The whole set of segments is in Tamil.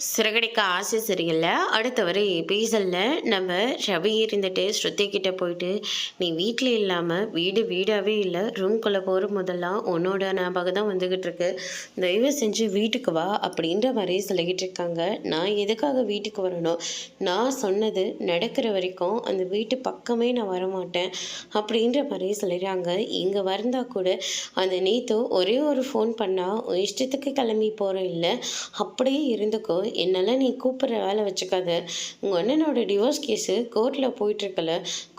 சிறகடிக்க ஆசை சரியில்ல. அடுத்த வர எபிசோடில் நம்ம ரவி இருந்துட்டு ஸ்ருதி கிட்ட போயிட்டு, நீ வீட்டில் இல்லாமல் வீடு வீடாகவே இல்லை, ரூம்குள்ளே போகிற முதல்லாம் உன்னோட ஞாபகம் தான் வந்துக்கிட்டு இருக்கு, தயவு செஞ்சு வீட்டுக்கு வா அப்படின்ற மாதிரி சொல்லிக்கிட்டு இருக்காங்க. நான் எதுக்காக வீட்டுக்கு வரணும்? நான் சொன்னது நடக்கிற வரைக்கும் அந்த வீட்டு பக்கமே நான் வரமாட்டேன் அப்படின்ற மாதிரி சொல்லிடுறாங்க. இங்கே வந்தால் கூட அந்த நேத்து ஒரே ஒரு ஃபோன் பண்ணால் இஷ்டத்துக்கு கிளம்பி போகிற இல்லை, அப்படியே இருந்துக்கோ, என்னால் நீ கூப்பிட்ற வேலை வச்சுக்காத. உங்கள் அண்ணனோட டிவோர்ஸ் கேஸு கோர்ட்டில் போயிட்டுருக்கல,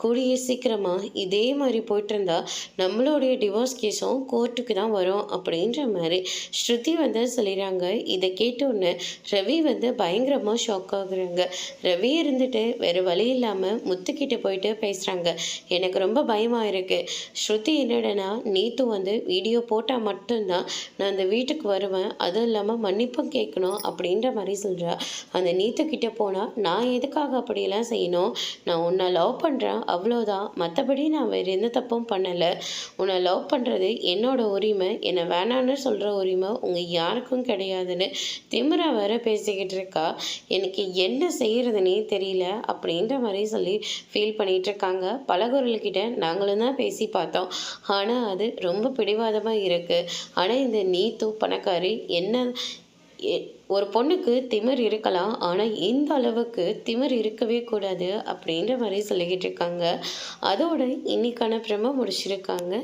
கூடிய சீக்கிரமாக இதே மாதிரி போயிட்டு இருந்தா நம்மளுடைய டிவோர்ஸ் கேஸும் கோர்ட்டுக்கு தான் வரும் அப்படின்ற மாதிரி ஸ்ருதி வந்து சொல்லிடுறாங்க. இதை கேட்டோன்னு ரவி வந்து பயங்கரமாக ஷாக் ஆகுறாங்க. ரவி இருந்துட்டு வேறு வழி இல்லாமல் முத்துக்கிட்ட போயிட்டு பேசுகிறாங்க. எனக்கு ரொம்ப பயமாக இருக்குது. ஸ்ருதி என்னடனா நேத்து வந்து வீடியோ போட்டால் மட்டும்தான் நான் அந்த வீட்டுக்கு வருவேன், அதுவும் இல்லாமல் மன்னிப்பும் கேட்கணும் அப்படின்ற மாதிரி சொல்கிறா. அந்த நீத்துக்கிட்ட போனால் நான் எதுக்காக அப்படியெல்லாம் செய்யணும்? நான் உன்னை லவ் பண்ணுறேன், அவ்வளோதான். மற்றபடி நான் வேறு எந்த தப்பும் பண்ணலை. உன்னை லவ் பண்ணுறது என்னோட உரிமை, என்னை வேணான்னு சொல்கிற உரிமை உங்கள் யாருக்கும் கிடையாதுன்னு திமிரா வேற பேசிக்கிட்டு இருக்கா. எனக்கு என்ன செய்கிறதுனே தெரியல அப்படின்ற மாதிரி சொல்லி ஃபீல் பண்ணிகிட்டு இருக்காங்க. பலகுரல்கிட்ட நாங்களும் தான் பேசி பார்த்தோம், ஆனால் அது ரொம்ப பிடிவாதமாக இருக்குது. ஆனால் இந்த நீத்து பணக்காரி என்ன, ஒரு பொண்ணுக்கு திமிர் இருக்கலாம், ஆனால் இந்த அளவுக்கு திமிர் இருக்கவே கூடாது அப்படின்ற மாதிரி சொல்லிக்கிட்டு இருக்காங்க. அதோட இன்னைக்கான பிரம முடிச்சிருக்காங்க.